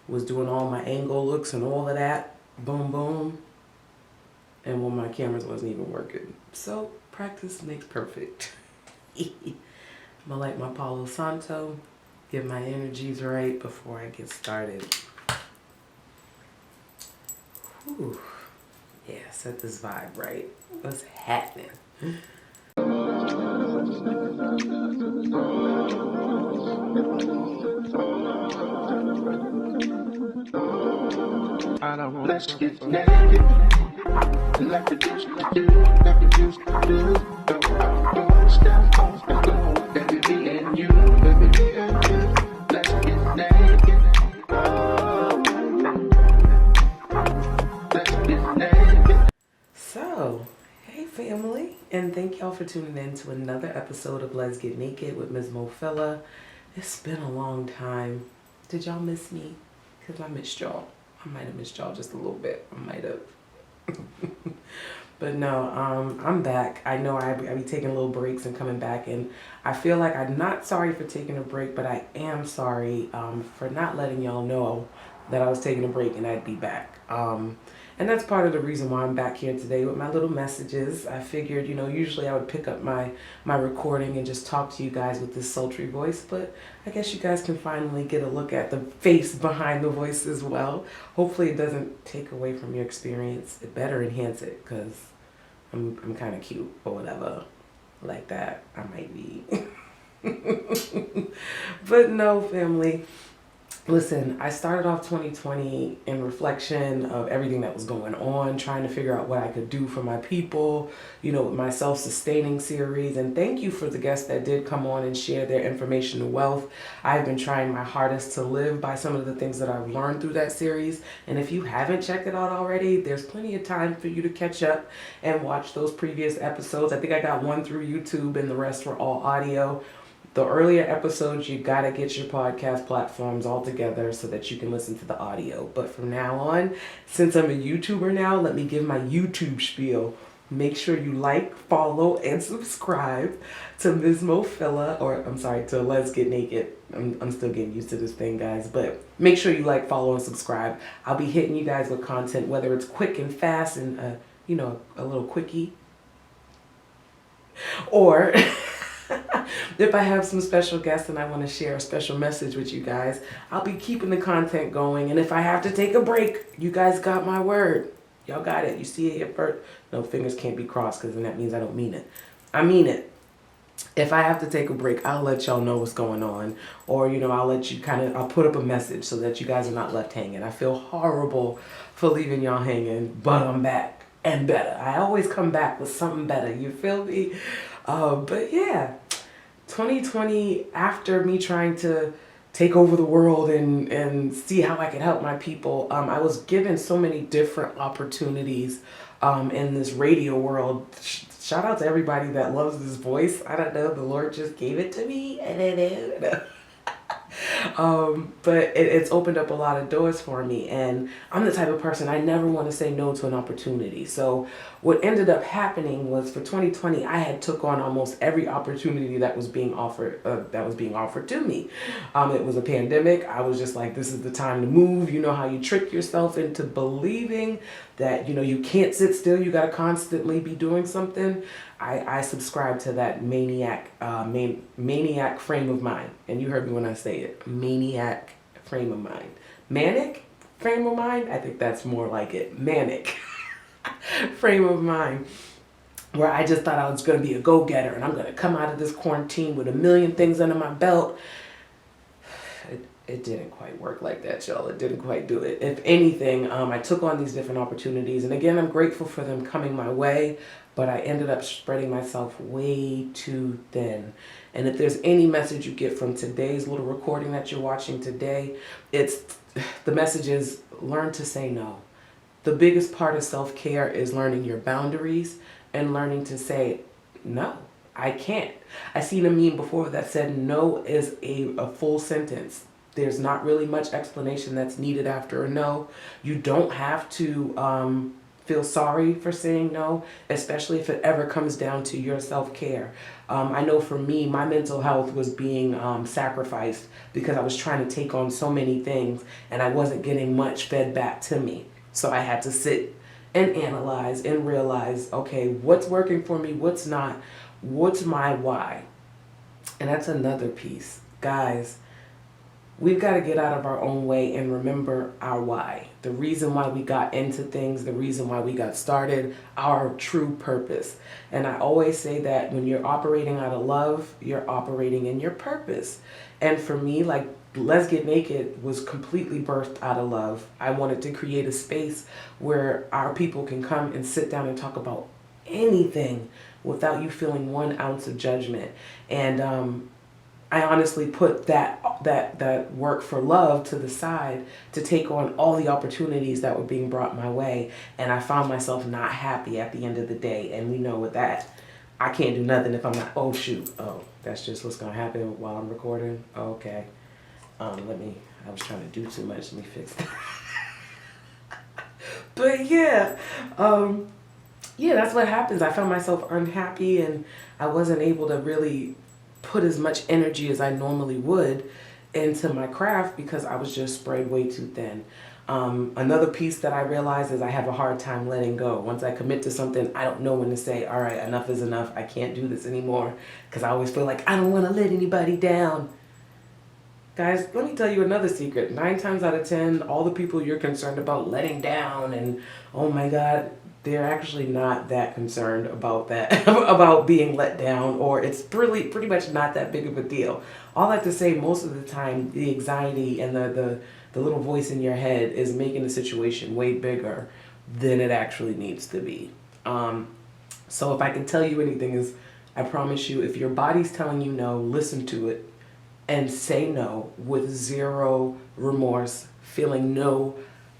was doing all my angle looks and all of that. Boom, boom. And when my cameras wasn't even working. So practice makes perfect. I'm gonna light my Palo Santo, get my energies right before I get started. Whew. Yeah, set this vibe right. What's happening? Let's get naked. Like the juice do, like the juice do. Go, step on the go, baby, me and you, baby, me and you. Let's get naked. Let's get naked. So, hey family, and thank y'all for tuning in to another episode of Lez Get Naked with MzMoPhila. It's been a long time. Did y'all miss me? Because I missed y'all. I might have missed y'all just a little bit. I might have. But no, I'm back. I know I be taking little breaks and coming back, and I feel like I'm not sorry for taking a break, but I am sorry for not letting y'all know that I was taking a break and I'd be back. And that's part of the reason why I'm back here today with my little messages. I figured, you know, usually I would pick up my recording and just talk to you guys with this sultry voice, but I guess you guys can finally get a look at the face behind the voice as well. Hopefully it doesn't take away from your experience. It better enhance it, because I'm kind of cute or whatever like that. I might be. But no, family. Listen, I started off 2020 in reflection of everything that was going on, trying to figure out what I could do for my people, you know, with my self-sustaining series. And thank you for the guests that did come on and share their information and wealth. I've been trying my hardest to live by some of the things that I've learned through that series. And if you haven't checked it out already, there's plenty of time for you to catch up and watch those previous episodes. I think I got one through YouTube and the rest were all audio. The earlier episodes, you gotta get your podcast platforms all together so that you can listen to the audio. But from now on, since I'm a YouTuber now, let me give my YouTube spiel. Make sure you like, follow, and subscribe to MzMoPhila, or I'm sorry, to Lez Get Naked. I'm still getting used to this thing, guys. But make sure you like, follow, and subscribe. I'll be hitting you guys with content, whether it's quick and fast and, you know, a little quickie, or if I have some special guests and I want to share a special message with you guys, I'll be keeping the content going. And if I have to take a break, you guys got my word. Y'all got it. You see it here first. No, fingers can't be crossed, because then that means I don't mean it. I mean it. If I have to take a break, I'll let y'all know what's going on. Or, you know, I'll let you I'll put up a message so that you guys are not left hanging. I feel horrible for leaving y'all hanging, but I'm back and better. I always come back with something better. You feel me? But yeah. 2020, after me trying to take over the world and see how I could help my people, I was given so many different opportunities in this radio world. Shout out to everybody that loves this voice. I don't know, the Lord just gave it to me. I don't know. But it's opened up a lot of doors for me, and I'm the type of person, I never want to say no to an opportunity. So what ended up happening was, for 2020, I had took on almost every opportunity that was being offered to me. It was a pandemic. I was just like, this is the time to move. You know how you trick yourself into believing that, you know, you can't sit still, you got to constantly be doing something. I subscribe to that maniac frame of mind. And you heard me when I say it, maniac frame of mind. Manic frame of mind? I think that's more like it. Manic frame of mind. Where I just thought I was going to be a go-getter and I'm going to come out of this quarantine with a million things under my belt. It didn't quite work like that, y'all. It didn't quite do it. If anything, I took on these different opportunities. And again, I'm grateful for them coming my way, but I ended up spreading myself way too thin. And if there's any message you get from today's little recording that you're watching today, the message is learn to say no. The biggest part of self-care is learning your boundaries and learning to say, no, I can't. I seen a meme before that said no is a full sentence. There's not really much explanation that's needed after a no. You don't have to feel sorry for saying no, especially if it ever comes down to your self-care. I know for me, my mental health was being sacrificed because I was trying to take on so many things and I wasn't getting much fed back to me. So I had to sit and analyze and realize, okay, what's working for me, what's not, what's my why? And that's another piece. Guys, we've got to get out of our own way and remember our why. The reason why we got into things, the reason why we got started, our true purpose. And I always say that when you're operating out of love, you're operating in your purpose. And for me, like, Lez Get Naked was completely birthed out of love. I wanted to create a space where our people can come and sit down and talk about anything without you feeling 1 ounce of judgment. And I honestly put that work for love to the side to take on all the opportunities that were being brought my way. And I found myself not happy at the end of the day. And we know with that, I can't do nothing if I'm not, oh shoot, oh, that's just what's gonna happen while I'm recording. Okay. I was trying to do too much. Let me fix that. But yeah, that's what happens. I found myself unhappy and I wasn't able to really put as much energy as I normally would into my craft because I was just spread way too thin. Another piece that I realized is I have a hard time letting go. Once I commit to something, I don't know when to say, all right, enough is enough. I can't do this anymore because I always feel like I don't want to let anybody down. Guys, let me tell you another secret. 9 times out of 10, all the people you're concerned about letting down and, oh my God, they're actually not that concerned about that, about being let down, or it's pretty much not that big of a deal. All I have to say, most of the time, the anxiety and the little voice in your head is making the situation way bigger than it actually needs to be. So if I can tell you anything is, I promise you, if your body's telling you no, listen to it. And say no with zero remorse, feeling no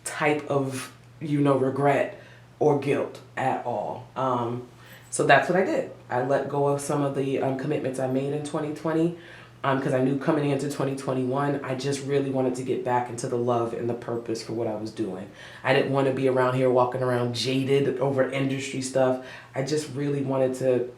type of, regret or guilt at all. So that's what I did. I let go of some of the commitments I made in 2020 because I knew coming into 2021, I just really wanted to get back into the love and the purpose for what I was doing. I didn't want to be around here walking around jaded over industry stuff. I just really wanted to,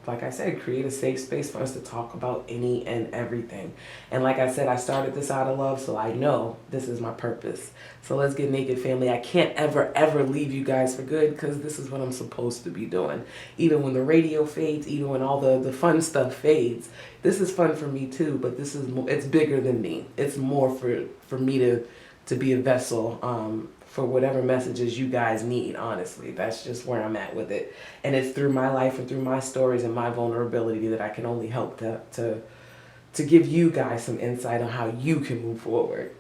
like I said, create a safe space for us to talk about any and everything. And like I said, I started this out of love, so I know this is my purpose. So Let's Get Naked, family. I can't ever leave you guys for good because this is what I'm supposed to be doing. Even when the radio fades, even when all the fun stuff fades, this is fun for me too, but this is more, it's bigger than me. It's more for me to be a vessel for whatever messages you guys need, honestly. That's just where I'm at with it. And it's through my life and through my stories and my vulnerability that I can only help to give you guys some insight on how you can move forward.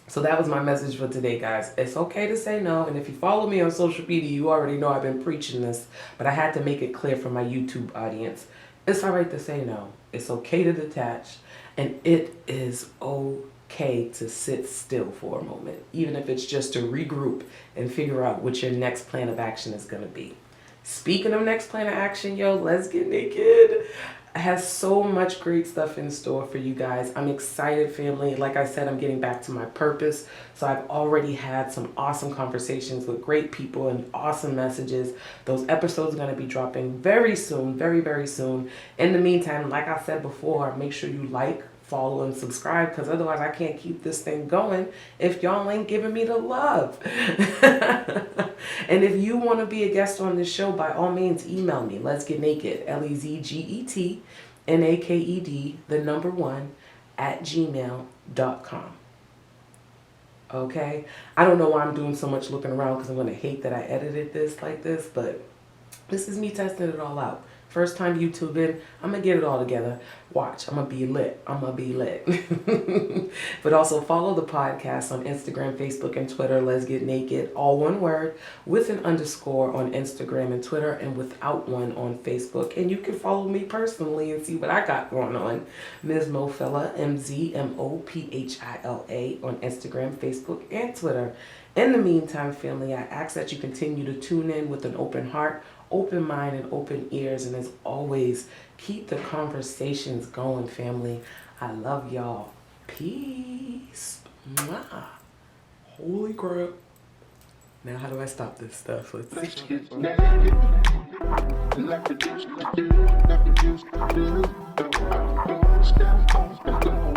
So that was my message for today, guys. It's okay to say no. And if you follow me on social media, you already know I've been preaching this, but I had to make it clear for my YouTube audience. It's all right to say no. It's okay to detach. And it is okay to sit still for a moment, even if it's just to regroup and figure out what your next plan of action is going to be. Speaking of next plan of action, Let's Get Naked has so much great stuff in store for you guys. I'm excited, family. Like I said, I'm getting back to my purpose. So I've already had some awesome conversations with great people and awesome messages. Those episodes are going to be dropping very soon, very, very soon. In the meantime, like I said before, make sure you like, follow, and subscribe, because otherwise I can't keep this thing going if y'all ain't giving me the love. And if you want to be a guest on this show, by all means, email me. Let's Get Naked, LezGetNaked, #1 @gmail.com. Okay? I don't know why I'm doing so much looking around because I'm going to hate that I edited this like this, but this is me testing it all out. First time YouTubing, I'm going to get it all together. Watch, I'm going to be lit. I'm going to be lit. But also follow the podcast on Instagram, Facebook, and Twitter. Let's Get Naked, all one word, with an underscore on Instagram and Twitter, and without one on Facebook. And you can follow me personally and see what I got going on. MzMoPhila, MzMoPhila on Instagram, Facebook, and Twitter. In the meantime, family, I ask that you continue to tune in with an open heart, open mind, and open ears. And as always, keep the conversations going, family. I love y'all. Peace. Mwah. Holy crap. Now how do I stop this stuff? Let's Let's see. get naked. Like the juice do, like the juice do. Step on the floor,